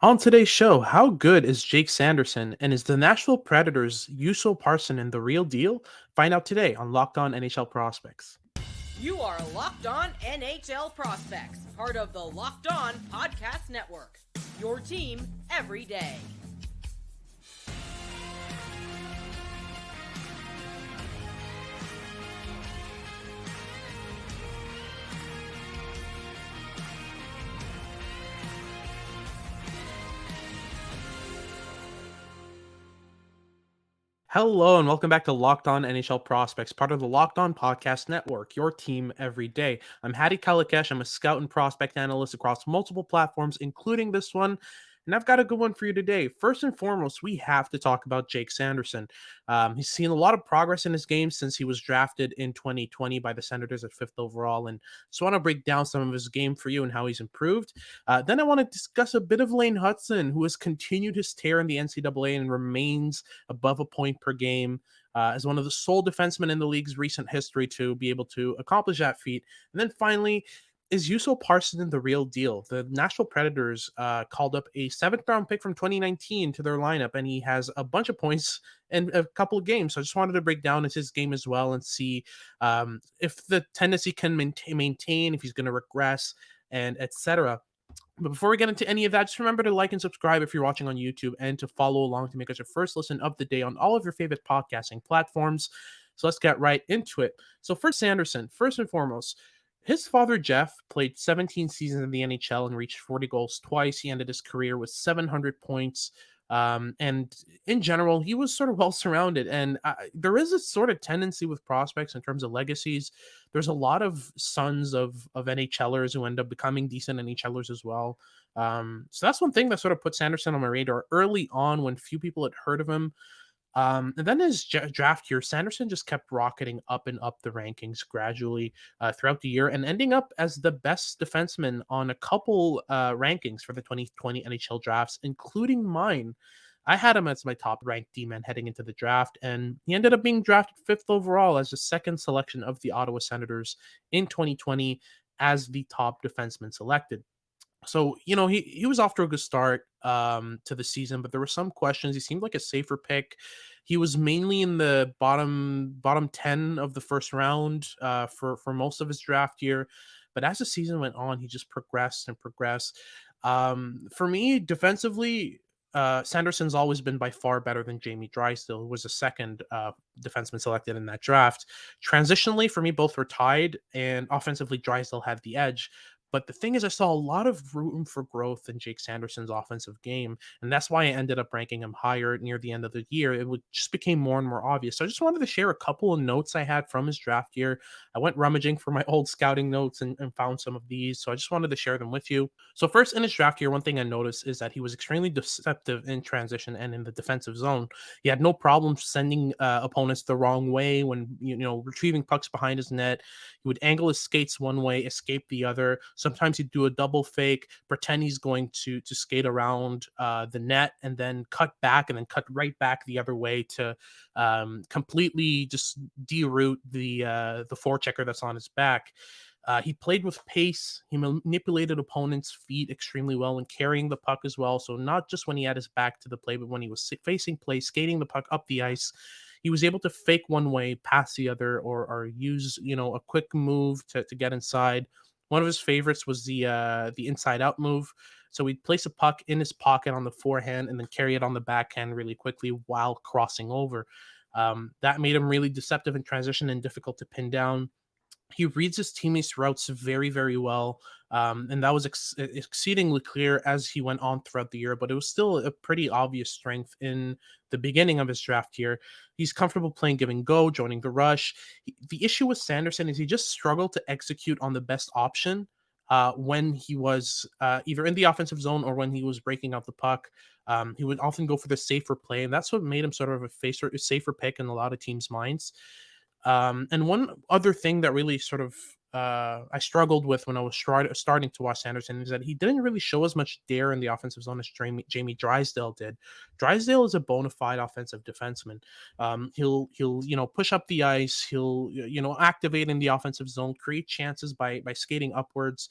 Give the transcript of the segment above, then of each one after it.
On today's show, how good is Jake Sanderson and is the Nashville Predators' Juuso Parssinen the real deal? Find out today on Locked On NHL Prospects. You are Locked On NHL Prospects, part of the Locked On Podcast Network. Your team every day. Hello and welcome back to Locked On NHL Prospects, part of the Locked On Podcast Network, your team every day. I'm Hattie Kalikesh. I'm a scout and prospect analyst across multiple platforms, including this one. And I've got a good one for you today. First and foremost, we have to talk about Jake Sanderson. He's seen a lot of progress in his game since he was drafted in 2020 by the Senators at 5th overall. And just want to break down some of his game for you and how he's improved. Then I want to discuss a bit of Lane Hutson, who has continued his tear in the NCAA and remains above a point per game as one of the sole defensemen in the league's recent history to be able to accomplish that feat. And then finally, is Juuso Parssinen the real deal? The Nashville Predators called up a 7th-round pick from 2019 to their lineup, and he has a bunch of points in a couple of games. So I just wanted to break down his game as well and see if the tendency can maintain, if he's going to regress, and etc. But before we get into any of that, just remember to like and subscribe if you're watching on YouTube and to follow along to make us your first listen of the day on all of your favorite podcasting platforms. So let's get right into it. So for Sanderson, first and foremost, his father, Jeff, played 17 seasons in the NHL and reached 40 goals twice. He ended his career with 700 points. And in general, he was sort of well surrounded. And there is a sort of tendency with prospects in terms of legacies. There's a lot of sons of NHLers who end up becoming decent NHLers as well. So that's one thing that sort of put Sanderson on my radar early on when few people had heard of him. And then his draft year, Sanderson just kept rocketing up and up the rankings gradually throughout the year and ending up as the best defenseman on a couple rankings for the 2020 NHL drafts, including mine. I had him as my top ranked D-man heading into the draft, and he ended up being drafted 5th overall as the second selection of the Ottawa Senators in 2020 as the top defenseman selected. So, he was off to a good start to the season, but there were some questions. He seemed like a safer pick. He was mainly in the bottom 10 of the first round for most of his draft year. But as the season went on, he just progressed and progressed. For me, defensively, Sanderson's always been by far better than Jamie Drysdale, who was the second defenseman selected in that draft. Transitionally, for me, both were tied, and offensively, Drysdale had the edge. But the thing is, I saw a lot of room for growth in Jake Sanderson's offensive game, and that's why I ended up ranking him higher near the end of the year. Just became more and more obvious. So I just wanted to share a couple of notes I had from his draft year. I went rummaging for my old scouting notes and found some of these, so I just wanted to share them with you. So first, in his draft year, one thing I noticed is that he was extremely deceptive in transition and in the defensive zone. He had no problem sending opponents the wrong way when retrieving pucks behind his net. He would angle his skates one way, escape the other. Sometimes he'd do a double fake, pretend he's going to skate around the net, and then cut back and then cut right back the other way to completely just deroute the forechecker that's on his back. He played with pace. He manipulated opponents' feet extremely well and carrying the puck as well. So not just when he had his back to the play, but when he was facing play, skating the puck up the ice, he was able to fake one way, pass the other, or use a quick move to get inside. One of his favorites was the inside out move. So he'd place a puck in his pocket on the forehand and then carry it on the backhand really quickly while crossing over. That made him really deceptive in transition and difficult to pin down. He reads his teammates' routes very, very well. And that was exceedingly clear as he went on throughout the year, but it was still a pretty obvious strength in the beginning of his draft year. He's comfortable playing give and go, joining the rush. The issue with Sanderson is he just struggled to execute on the best option when he was either in the offensive zone or when he was breaking out the puck. He would often go for the safer play, and that's what made him sort of a safer pick in a lot of teams' minds. And one other thing that really sort of I struggled with when I was starting to watch Sanderson is that he didn't really show as much dare in the offensive zone as Jamie Drysdale did. Drysdale is a bona fide offensive defenseman. He'll push up the ice. He'll activate in the offensive zone, create chances by skating upwards.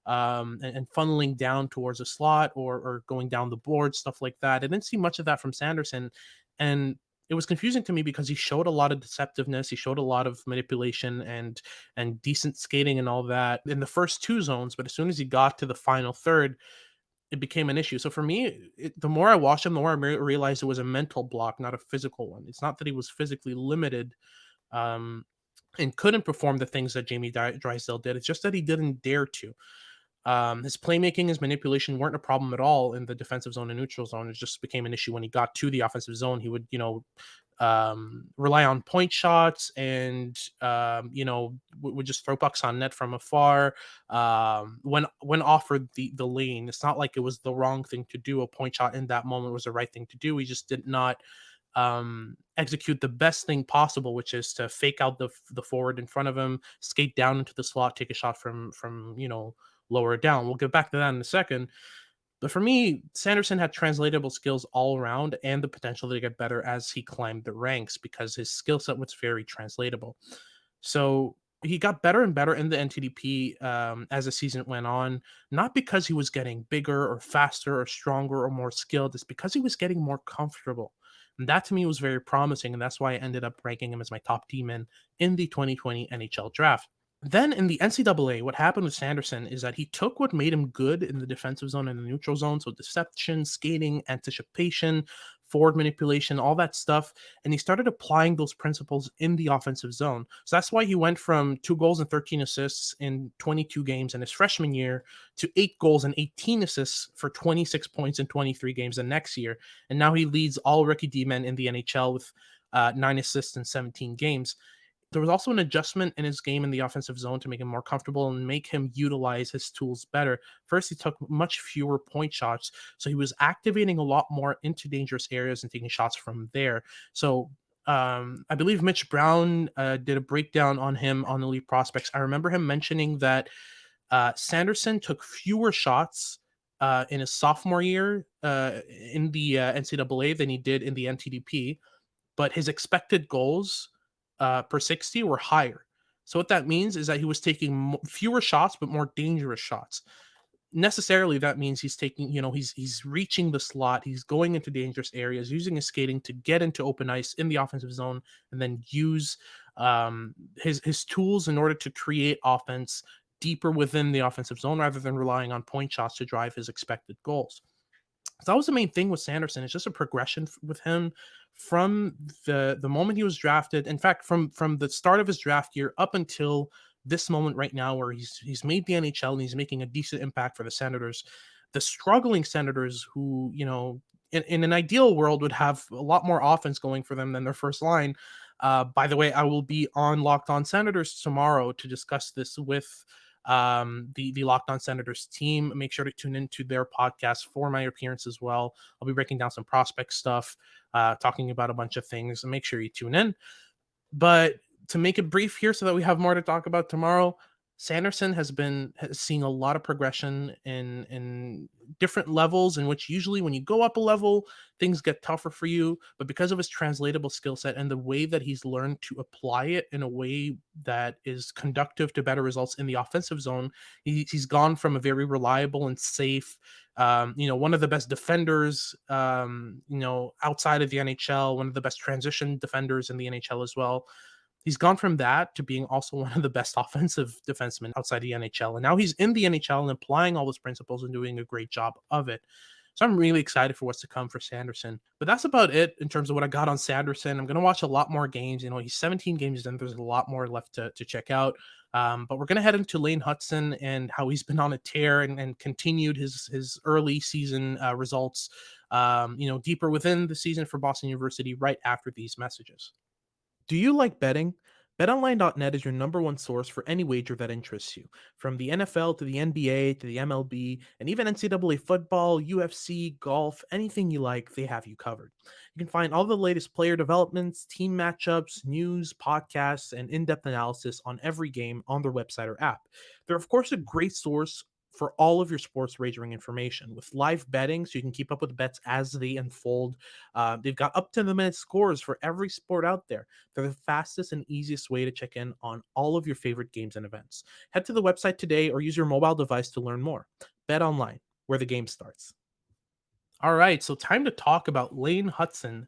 and funneling down towards a slot or going down the board, stuff like that. I didn't see much of that from Sanderson, and it was confusing to me because he showed a lot of deceptiveness, he showed a lot of manipulation and decent skating and all that in the first two zones, but as soon as he got to the final third, it became an issue. So for me, the more I watched him, the more I realized it was a mental block, not a physical one. It's not that he was physically limited, um, and couldn't perform the things that Jamie Drysdale did. It's just that he didn't dare to. His playmaking, his manipulation weren't a problem at all in the defensive zone and neutral zone. It just became an issue when he got to the offensive zone. He would, rely on point shots and, would just throw pucks on net from afar. When offered the lane, it's not like it was the wrong thing to do. A point shot in that moment was the right thing to do. He just did not execute the best thing possible, which is to fake out the forward in front of him, skate down into the slot, take a shot from lower down. We'll get back to that in a second. But for me, Sanderson had translatable skills all around and the potential to get better as he climbed the ranks because his skill set was very translatable. So he got better and better in the NTDP as the season went on, not because he was getting bigger or faster or stronger or more skilled. It's because he was getting more comfortable. And that to me was very promising. And that's why I ended up ranking him as my top team in the 2020 NHL draft. Then in the NCAA, what happened with Sanderson is that he took what made him good in the defensive zone and the neutral zone, so deception, skating, anticipation, forward manipulation, all that stuff, and he started applying those principles in the offensive zone. So that's why he went from 2 goals and 13 assists in 22 games in his freshman year to 8 goals and 18 assists for 26 points in 23 games the next year. And now he leads all rookie D-men in the NHL with 9 assists in 17 games. There was also an adjustment in his game in the offensive zone to make him more comfortable and make him utilize his tools better. First, he took much fewer point shots, so he was activating a lot more into dangerous areas and taking shots from there. So I believe Mitch Brown did a breakdown on him on Elite Prospects. I remember him mentioning that Sanderson took fewer shots in his sophomore year in the NCAA than he did in the NTDP, but his expected goals per 60 were higher. So what that means is that he was taking fewer shots, but more dangerous shots. Necessarily, that means he's taking, he's reaching the slot, he's going into dangerous areas, using his skating to get into open ice in the offensive zone, and then use his tools in order to create offense deeper within the offensive zone rather than relying on point shots to drive his expected goals. So that was the main thing with Sanderson. It's just a progression with him from the moment he was drafted. In fact, from the start of his draft year up until this moment right now, where he's made the NHL and he's making a decent impact for the Senators. The struggling Senators, who in an ideal world would have a lot more offense going for them than their first line. By the way, I will be on Locked On Senators tomorrow to discuss this with the Locked On Senators team. Make sure to tune into their podcast for my appearance as well. I'll be breaking down some prospect stuff, talking about a bunch of things, and make sure you tune in. But to make it brief here so that we have more to talk about tomorrow, Sanderson has seen a lot of progression in different levels, in which usually when you go up a level, things get tougher for you. But because of his translatable skill set and the way that he's learned to apply it in a way that is conductive to better results in the offensive zone, he's gone from a very reliable and safe, one of the best defenders, outside of the NHL, one of the best transition defenders in the NHL as well. He's gone from that to being also one of the best offensive defensemen outside the NHL. And now he's in the NHL and applying all those principles and doing a great job of it. So I'm really excited for what's to come for Sanderson. But that's about it in terms of what I got on Sanderson. I'm going to watch a lot more games. He's 17 games in. There's a lot more left to check out. But we're going to head into Lane Hutson and how he's been on a tear and continued his early season results, deeper within the season for Boston University right after these messages. Do you like betting? BetOnline.net is your number one source for any wager that interests you. From the NFL to the NBA to the MLB and even NCAA football, UFC, golf, anything you like, they have you covered. You can find all the latest player developments, team matchups, news, podcasts, and in-depth analysis on every game on their website or app. They're of course a great source for all of your sports wagering information with live betting, so you can keep up with bets as they unfold. They've got up to the minute scores for every sport out there. They're the fastest and easiest way to check in on all of your favorite games and events. Head to the website today or use your mobile device to learn more. Bet online, where the game starts. All right, so time to talk about Lane Hutson.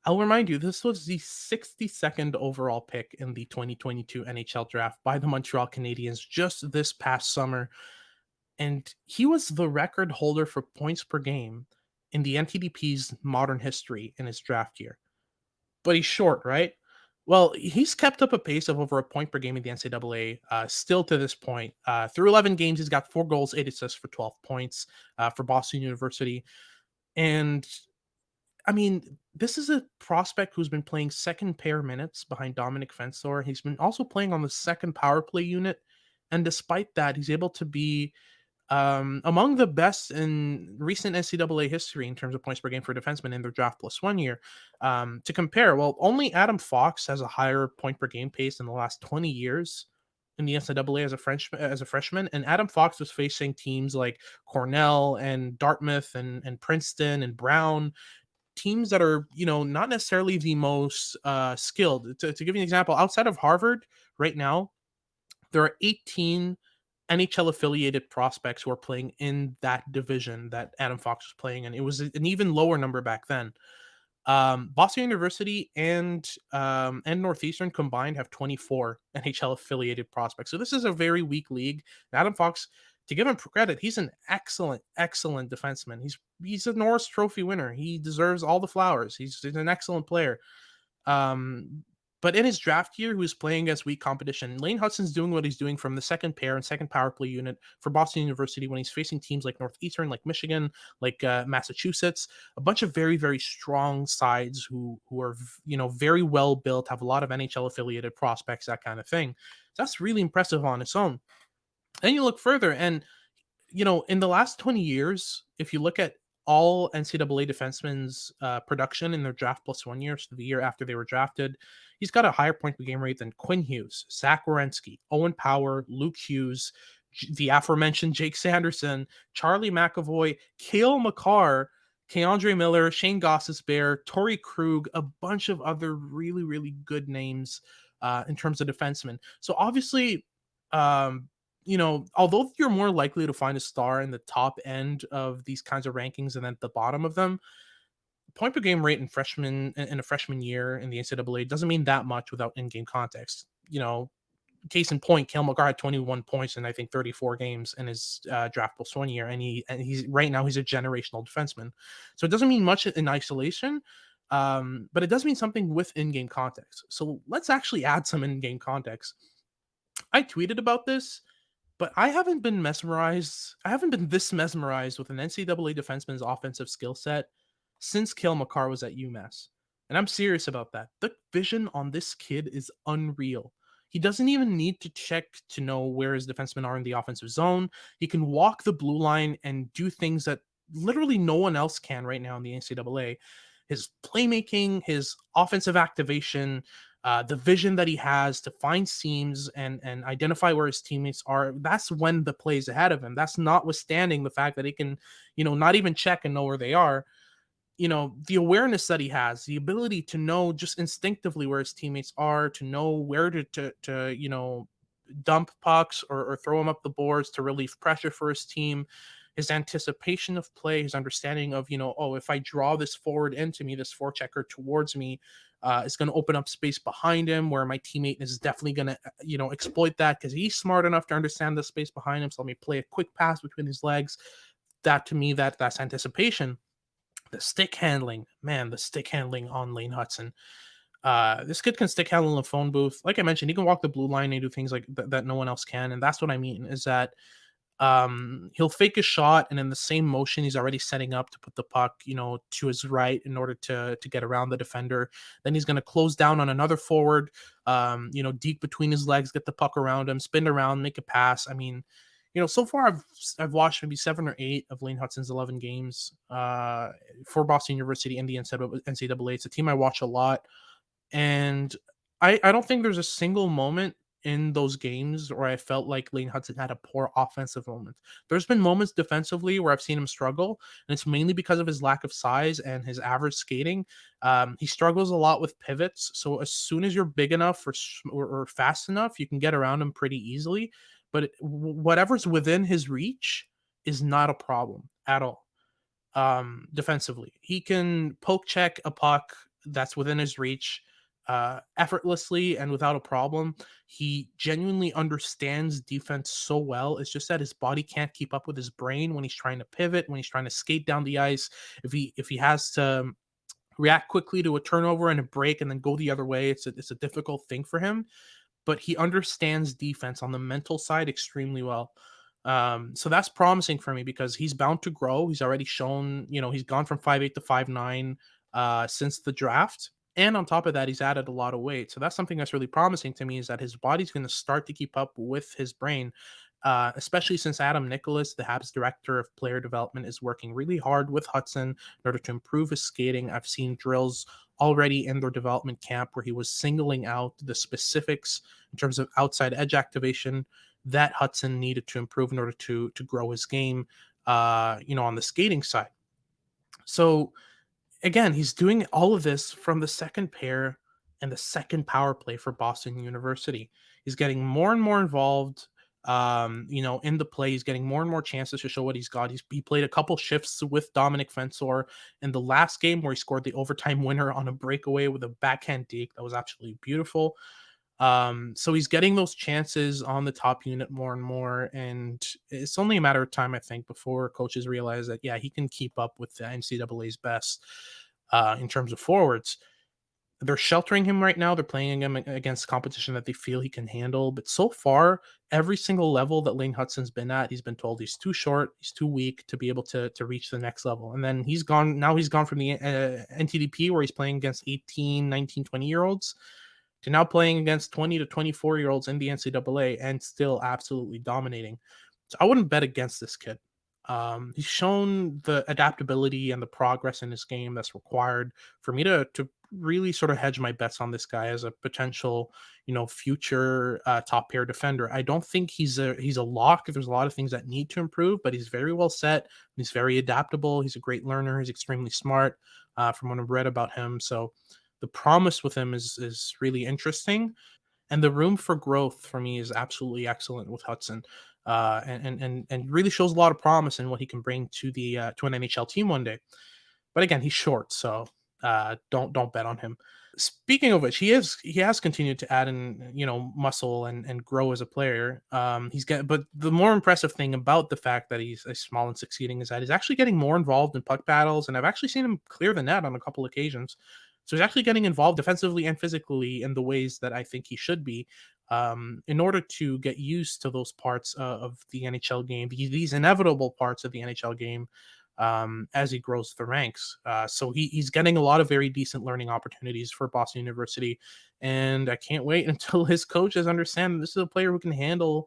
I'll remind you, this was the 62nd overall pick in the 2022 NHL draft by the Montreal Canadiens just this past summer. And he was the record holder for points per game in the NTDP's modern history in his draft year. But he's short, right? Well, he's kept up a pace of over a point per game in the NCAA still to this point. Through 11 games, he's got 4 goals, 8 assists for 12 points for Boston University. And I mean, this is a prospect who's been playing second pair minutes behind Dominic Fensor. He's been also playing on the second power play unit. And despite that, he's able to be among the best in recent NCAA history in terms of points per game for defensemen in their draft plus 1 year. To compare, well, only Adam Fox has a higher point per game pace in the last 20 years in the NCAA as a freshman, and Adam Fox was facing teams like Cornell and Dartmouth and Princeton and Brown, teams that are not necessarily the most skilled. To give you an example, outside of Harvard, right now there are 18 NHL affiliated prospects who are playing in that division that Adam Fox was playing in. It was an even lower number back then. Boston University and Northeastern combined have 24 NHL affiliated prospects. So this is a very weak league. Adam Fox, to give him credit, he's an excellent defenseman. He's a Norris Trophy winner. He deserves all the flowers. He's an excellent player. Um, but in his draft year, he was playing against weak competition. Lane Hutson's doing what he's doing from the second pair and second power play unit for Boston University when he's facing teams like Northeastern, like Michigan, like Massachusetts, a bunch of very strong sides who are very well built, have a lot of NHL affiliated prospects, that kind of thing. So that's really impressive on its own. Then you look further, and in the last 20 years, if you look at all NCAA defensemen's production in their draft plus 1 year, so the year after they were drafted, he's got a higher point per game rate than Quinn Hughes, Zach Werenski, Owen Power, Luke Hughes, the aforementioned Jake Sanderson, Charlie McAvoy, Cale Makar, Keandre Miller, Shane Gossesbear, Torrey Krug, a bunch of other really good names in terms of defensemen. So obviously, um, although you're more likely to find a star in the top end of these kinds of rankings than at the bottom of them, point per game rate in a freshman year in the NCAA doesn't mean that much without in-game context. Case in point, Cale Makar had 21 points in I think 34 games in his draft plus 1 year, and he's right now he's a generational defenseman. So it doesn't mean much in isolation, but it does mean something with in-game context. So let's actually add some in-game context. I tweeted about this, but I haven't been mesmerized. I haven't been this mesmerized with an NCAA defenseman's offensive skill set since Cale Makar was at UMass. And I'm serious about that. The vision on this kid is unreal. He doesn't even need to check to know where his defensemen are in the offensive zone. He can walk the blue line and do things that literally no one else can right now in the NCAA. His playmaking, his offensive activation, the vision that he has to find seams and identify where his teammates are. That's when the plays ahead of him. That's notwithstanding the fact that he can, not even check and know where they are. The awareness that he has, the ability to know just instinctively where his teammates are, to know where to dump pucks or throw them up the boards to relieve pressure for his team, his anticipation of play, his understanding of, oh, if I draw this forward into me, this forechecker towards me, it's going to open up space behind him where my teammate is definitely going to, exploit that because he's smart enough to understand the space behind him. So let me play a quick pass between his legs. That to me, that's anticipation. The stick handling, man, the stick handling on Lane Hutson. This kid can stick handle in a phone booth. Like I mentioned, he can walk the blue line and do things like that no one else can. And that's what I mean is that he'll fake a shot, and in the same motion, he's already setting up to put the puck, to his right in order to get around the defender. Then he's going to close down on another forward, deep between his legs, get the puck around him, spin around, make a pass. I mean, so far I've watched maybe 7 or 8 of Lane Hutson's 11 games for Boston University and the NCAA. It's a team I watch a lot, and I don't think there's a single moment in those games where I felt like Lane Hutson had a poor offensive moment. There's been moments defensively where I've seen him struggle, and it's mainly because of his lack of size and his average skating. He struggles a lot with pivots. So as soon as you're big enough or fast enough, you can get around him pretty easily. But whatever's within his reach is not a problem at all. Defensively, he can poke check a puck that's within his reach effortlessly and without a problem. He genuinely understands defense so well. It's just that his body can't keep up with his brain when he's trying to pivot, when he's trying to skate down the ice. If he has to react quickly to a turnover and a break and then go the other way, it's a difficult thing for him. But he understands defense on the mental side extremely well. So that's promising for me because he's bound to grow. He's already shown, he's gone from 5'8" to 5'9" since the draft. And on top of that, he's added a lot of weight. So that's something that's really promising to me, is that his body's going to start to keep up with his brain, especially since Adam Nicholas, the Habs director of player development, is working really hard with Hutson in order to improve his skating. I've seen drills already in their development camp where he was singling out the specifics in terms of outside edge activation that Hutson needed to improve in order to grow his game, on the skating side. So again, he's doing all of this from the second pair and the second power play for Boston University. He's getting more and more involved, in the play. He's getting more and more chances to show what he's got. He played a couple shifts with Dominic Fensor in the last game where he scored the overtime winner on a breakaway with a backhand deke. That was absolutely beautiful. So he's getting those chances on the top unit more and more, and it's only a matter of time, I think, before coaches realize that yeah, he can keep up with the NCAA's best in terms of forwards. They're sheltering him right now. They're playing him against competition that they feel he can handle. But so far, every single level that Lane Hutson's been at, he's been told he's too short, he's too weak to be able to reach the next level. And then he's gone. Now he's gone from the NTDP, where he's playing against 18, 19, 20-year-olds, to now playing against 20 to 24-year-olds in the NCAA and still absolutely dominating. So I wouldn't bet against this kid. He's shown the adaptability and the progress in his game that's required for me to really sort of hedge my bets on this guy as a potential, future top pair defender. I don't think he's a lock. There's a lot of things that need to improve, but he's very well set. He's very adaptable. He's a great learner. He's extremely smart, from what I've read about him. So the promise with him is really interesting, and the room for growth for me is absolutely excellent with Hutson, and really shows a lot of promise in what he can bring to the to an NHL team one day. But again, he's short, so don't bet on him. Speaking of which, he has continued to add in, muscle and grow as a player. But the more impressive thing about the fact that he's small and succeeding is that he's actually getting more involved in puck battles, and I've actually seen him clear the net on a couple occasions. So he's actually getting involved defensively and physically in the ways that I think he should be, in order to get used to those parts of the NHL game, these inevitable parts of the NHL game, as he grows the ranks. So he's getting a lot of very decent learning opportunities for Boston University, and I can't wait until his coaches understand that this is a player who can handle,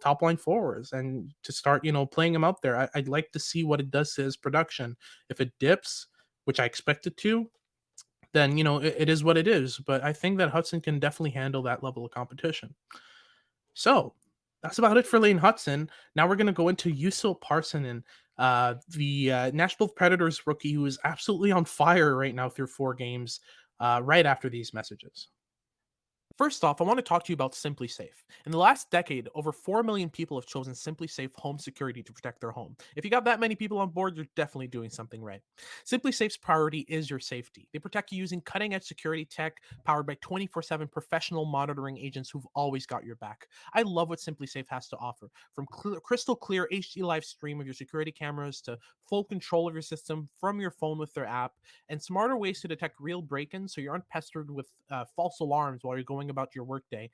top line forwards, and to start, playing him out there. I'd like to see what it does to his production. If it dips, which I expect it to, then it is what it is. But I think that Hudson can definitely handle that level of competition. So that's about it for Lane Hutson. Now we're going to go into Juuso Parssinen, the Nashville Predators rookie, who is absolutely on fire right now through 4 games. Right after these messages. First off, I want to talk to you about Simply Safe. In the last decade, over 4 million people have chosen Simply Safe home security to protect their home. If you got that many people on board, you're definitely doing something right. Simply Safe's priority is your safety. They protect you using cutting edge security tech powered by 24/7 professional monitoring agents who've always got your back. I love what Simply Safe has to offer. From crystal clear HD live stream of your security cameras to full control of your system from your phone with their app, and smarter ways to detect real break ins so you aren't pestered with false alarms while you're going about your workday.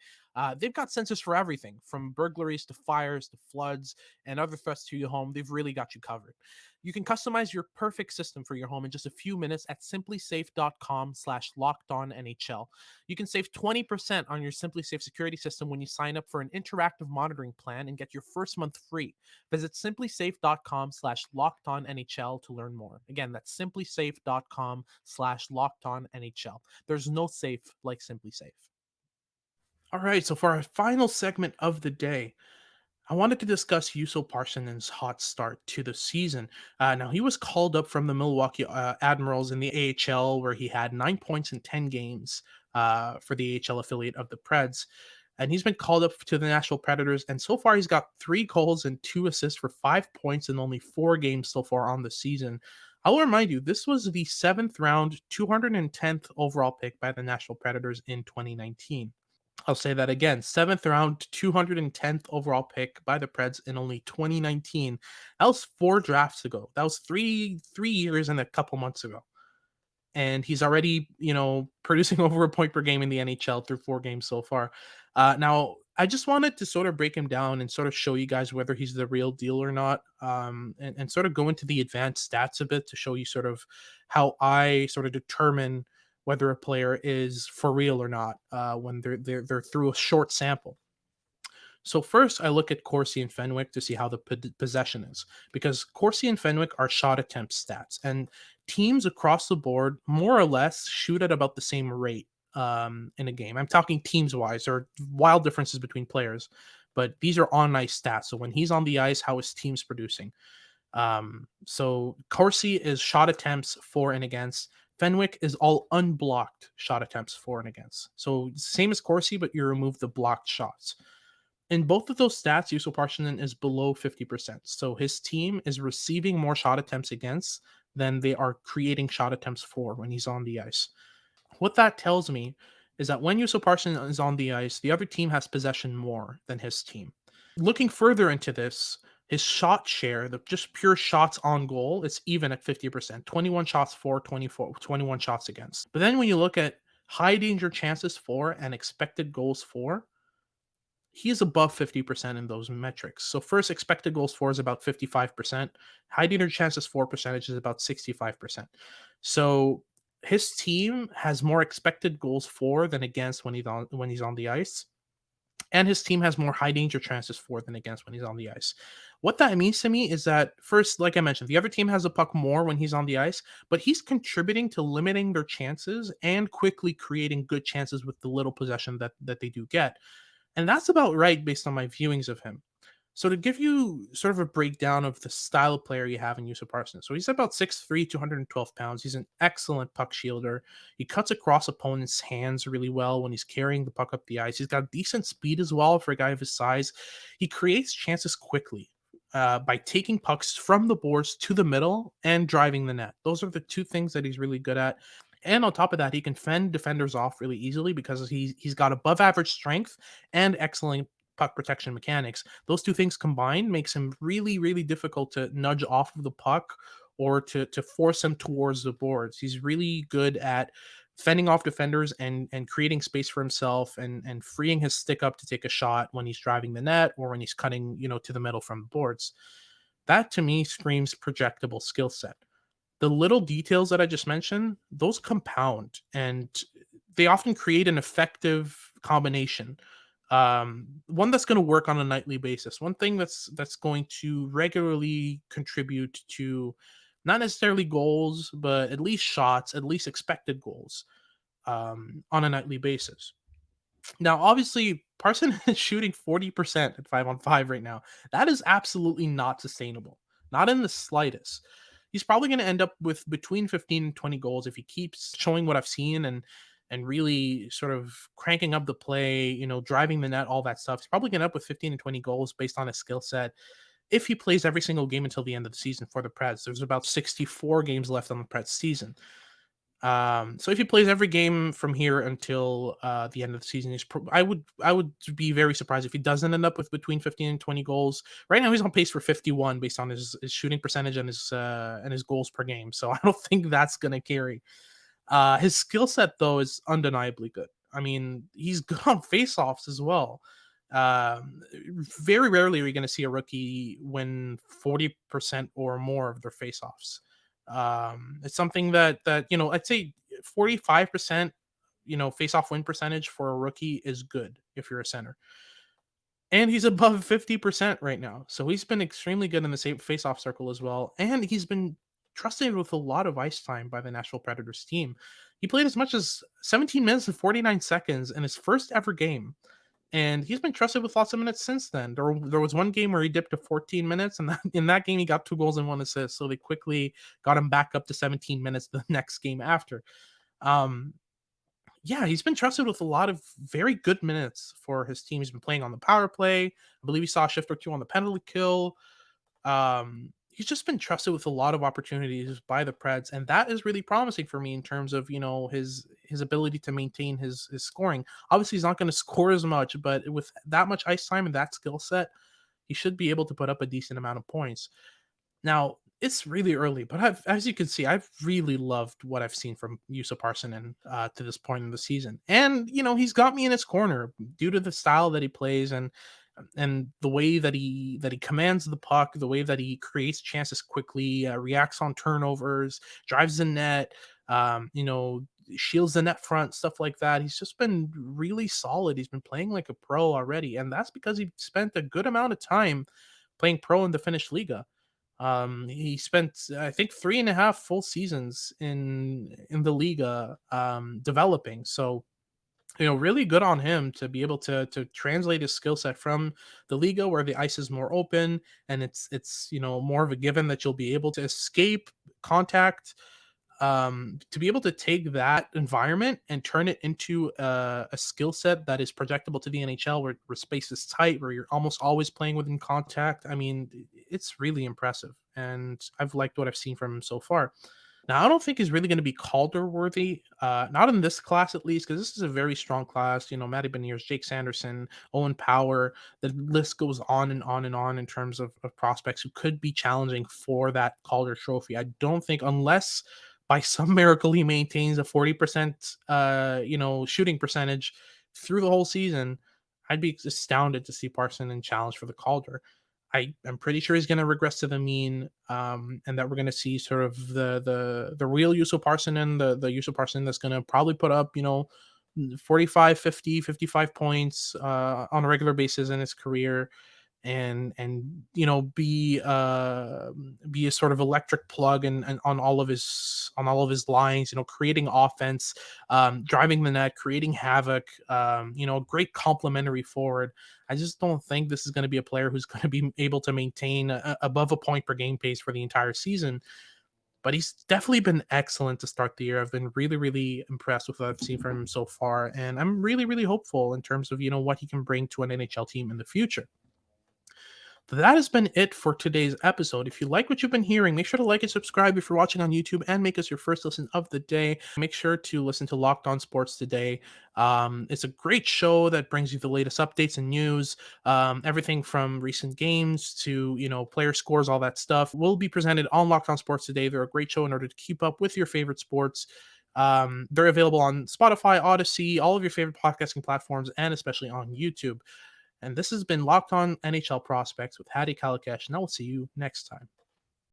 They've got sensors for everything from burglaries to fires to floods and other threats to your home. They've really got you covered. You can customize your perfect system for your home in just a few minutes at simplysafe.com/lockedonnhl. You can save 20% on your Simply Safe security system when you sign up for an interactive monitoring plan and get your first month free. Visit simplysafe.com/lockedonnhl to learn more. Again, that's simplysafe.com/lockedonnhl. There's no safe like Simply Safe. All right, so for our final segment of the day, I wanted to discuss Juuso Parssinen's hot start to the season. Now, he was called up from the Milwaukee Admirals in the AHL, where he had 9 points in 10 games for the AHL affiliate of the Preds. And he's been called up to the Nashville Predators. And so far, he's got 3 goals and 2 assists for 5 points in only 4 games so far on the season. I will remind you, this was the seventh round, 210th overall pick by the Nashville Predators in 2019. I'll say that again. Seventh round, 210th overall pick by the Preds in only 2019. That was 4 drafts ago. That was three years and a couple months ago. And he's already, producing over a point per game in the NHL through 4 games so far. Now, I just wanted to sort of break him down and sort of show you guys whether he's the real deal or not, and sort of go into the advanced stats a bit to show you sort of how I sort of determine whether a player is for real or not when they're through a short sample. So first, I look at Corsi and Fenwick to see how the possession is, because Corsi and Fenwick are shot attempt stats, and teams across the board more or less shoot at about the same rate in a game. I'm talking teams wise. There are wild differences between players, but these are on ice stats. So when he's on the ice, how his team's producing. So Corsi is shot attempts for and against. Fenwick is all unblocked shot attempts for and against. So same as Corsi, but you remove the blocked shots. In both of those stats, Juuso Parssinen is below 50%. So his team is receiving more shot attempts against than they are creating shot attempts for when he's on the ice. What that tells me is that when Juuso Parssinen is on the ice, the other team has possession more than his team. Looking further into this, his shot share, the just pure shots on goal, is even at 50%. 21 shots for, 21 shots against. But then when you look at high danger chances for and expected goals for, he is above 50% in those metrics. So first, expected goals for is about 55%. High danger chances for percentage is about 65%. So his team has more expected goals for than against when he's on the ice. And his team has more high danger chances for than against when he's on the ice. What that means to me is that first, like I mentioned, the other team has the puck more when he's on the ice, but he's contributing to limiting their chances and quickly creating good chances with the little possession that they do get. And that's about right based on my viewings of him. So to give you sort of a breakdown of the style of player you have in Juuso Parssinen. So he's about 6'3", 212 pounds. He's an excellent puck shielder. He cuts across opponents' hands really well when he's carrying the puck up the ice. He's got decent speed as well for a guy of his size. He creates chances quickly by taking pucks from the boards to the middle and driving the net. Those are the two things that he's really good at. And on top of that, he can fend defenders off really easily because he's got above average strength and excellent puck protection mechanics. Those two things combined makes him really, really difficult to nudge off of the puck or to force him towards the boards. He's really good at fending off defenders and creating space for himself and freeing his stick up to take a shot when he's driving the net or when he's cutting, to the middle from the boards. That to me screams projectable skill set. The little details that I just mentioned, those compound and they often create an effective combination. One that's going to work on a nightly basis. One thing that's going to regularly contribute to not necessarily goals, but at least shots, at least expected goals on a nightly basis. Now, obviously, Parson is shooting 40% at 5-on-5 right now. That is absolutely not sustainable. Not in the slightest. He's probably going to end up with between 15 and 20 goals if he keeps showing what I've seen and really sort of cranking up the play, driving the net, all that stuff. He's probably going to end up with 15 and 20 goals based on his skill set. If he plays every single game until the end of the season for the Preds, there's about 64 games left on the Preds season. So if he plays every game from here until the end of the season, I would be very surprised if he doesn't end up with between 15 and 20 goals. Right now, he's on pace for 51 based on his shooting percentage and his goals per game. So I don't think that's gonna carry. His skill set though is undeniably good. I mean, he's good on faceoffs as well. Very rarely are you going to see a rookie win 40% or more of their faceoffs. It's something that I'd say 45%, face-off win percentage for a rookie is good if you're a center. And he's above 50% right now. So he's been extremely good in the face-off circle as well. And he's been trusted with a lot of ice time by the Nashville Predators team. He played as much as 17 minutes and 49 seconds in his first ever game and he's been trusted with lots of minutes since then. There was one game where he dipped to 14 minutes, and in that game he got 2 goals and 1 assist. So they quickly got him back up to 17 minutes the next game after. Um, yeah, he's been trusted with a lot of very good minutes for his team. He's been playing on the power play. I believe he saw a shift or two on the penalty kill. He's just been trusted with a lot of opportunities by the Preds, and that is really promising for me in terms of his ability to maintain his scoring. Obviously, he's not going to score as much, but with that much ice time and that skill set, he should be able to put up a decent amount of points. Now, it's really early, but as you can see, I've really loved what I've seen from Juuso Parssinen to this point in the season. And, he's got me in his corner due to the style that he plays and the way that he commands the puck, the way that he creates chances quickly, reacts on turnovers, drives the net, shields the net front, stuff like that. He's just been really solid. He's been playing like a pro already, and that's because he spent a good amount of time playing pro in the Finnish Liga. He spent, I think, 3.5 full seasons in the Liga, developing. So, really good on him to be able to translate his skill set from the Liga, where the ice is more open and it's more of a given that you'll be able to escape contact, to be able to take that environment and turn it into a skill set that is projectable to the NHL, where space is tight, where you're almost always playing within contact. I mean, it's really impressive, and I've liked what I've seen from him so far. Now, I don't think he's really going to be Calder worthy, not in this class at least, because this is a very strong class. Matty Beniers, Jake Sanderson, Owen Power. The list goes on and on and on in terms of prospects who could be challenging for that Calder trophy. I don't think, unless by some miracle he maintains a 40% shooting percentage through the whole season, I'd be astounded to see Parson challenge for the Calder. I'm pretty sure he's going to regress to the mean, and that we're going to see sort of the real Juuso Parssinen, the Juuso Parssinen that's going to probably put up 45, 50, 55 points on a regular basis in his career, and be a sort of electric plug and on all of his lines, creating offense, driving the net, creating havoc, great complementary forward. I just don't think this is going to be a player who's going to be able to maintain above a point per game pace for the entire season, but he's definitely been excellent to start the year. I've been really, really impressed with what I've seen from him so far, and I'm really, really hopeful in terms of what he can bring to an NHL team in the future. That has been it for today's episode. If you like what you've been hearing, make sure to like and subscribe if you're watching on YouTube, and make us your first listen of the day. Make sure to listen to Locked On Sports Today. It's a great show that brings you the latest updates and news, everything from recent games to player scores, all that stuff will be presented on Locked On Sports Today. They're a great show in order to keep up with your favorite sports. They're available on Spotify, Odyssey, all of your favorite podcasting platforms, and especially on YouTube. And this has been Locked On NHL Prospects with Hattie Kalakash, and I will see you next time.